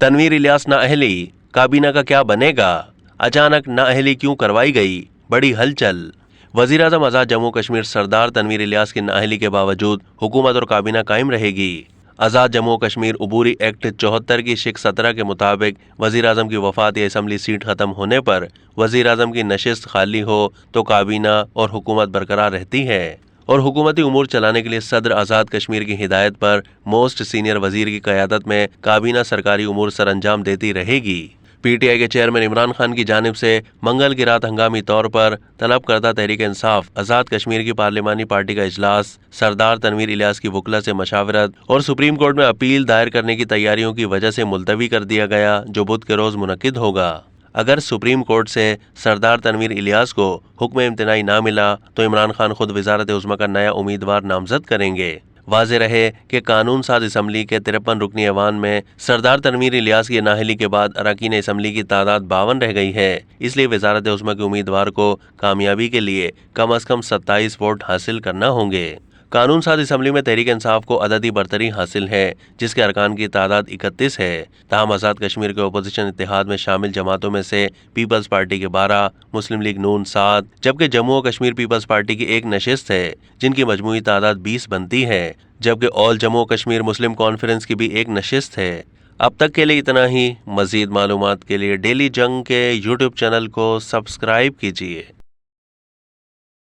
तनवीर इलियास नाअहली, काबीना का क्या बनेगा? अचानक नाअहली क्यों करवाई गई? बड़ी हलचल। वजीर आजम आज़ाद जम्मू कश्मीर सरदार तनवीर इलियास की नाअहली के बावजूद हुकूमत और काबीना कायम रहेगी। आज़ाद जम्मू कश्मीर उबूरी एक्ट 74 की शिक 17 के मुताबिक वजीर आजम की वफात या असम्बली सीट खत्म होने पर वजीर आजम की नशिस्त खाली हो तो काबीना और हुकूमत बरकरार रहती है और हुकूमती उमूर चलाने के लिए सदर आज़ाद कश्मीर की हिदायत पर मोस्ट सीनियर वजीर की क़यादत में काबीना सरकारी उमूर सर अंजाम देती रहेगी। पीटीआई के चेयरमैन इमरान खान की जानिब से मंगल की रात हंगामी तौर पर तलब करदा तहरीक इंसाफ आज़ाद कश्मीर की पार्लिमानी पार्टी का इजलास सरदार तनवीर इलियास की वकला से मशावरत और सुप्रीम कोर्ट में अपील दायर करने की तैयारियों की वजह से मुलतवी कर दिया गया, जो बुध के रोज मुनक्किद होगा। अगर सुप्रीम कोर्ट से सरदार तनवीर इलियास को हुक्म इम्तनाई ना मिला तो इमरान खान खुद वजारत उज़्मा का नया उम्मीदवार नामजद करेंगे। वाज़ेह रहे कि कानून साज असम्बली के 53 रुकनी ऐवान में सरदार तनवीर इलियास की नाअहली के बाद अरकान असम्बली की तादाद 52 रह गई है। इसलिए वजारत उज़्मा के उम्मीदवार को कामयाबी के लिए कम अज़ कम 27 वोट हासिल करना होंगे। कानून साज असम्बली में तहरीक इंसाफ को अददी बरतरी हासिल है, जिसके अरकान की तादाद 31 है। ताहम आज़ाद कश्मीर के अपोजिशन इत्तेहाद में शामिल जमातों में से पीपल्स पार्टी के 12, मुस्लिम लीग नून 7, जबकि जम्मू और कश्मीर पीपल्स पार्टी की एक नशिस्त है, जिनकी मजमूई तादाद 20 बनती है, जबकि ऑल जम्मू और कश्मीर मुस्लिम कॉन्फ्रेंस की भी एक नशिस्त है। अब तक के लिए इतना ही। मजीद मालूमात के लिए डेली जंग के यूट्यूब चैनल को सब्सक्राइब कीजिए।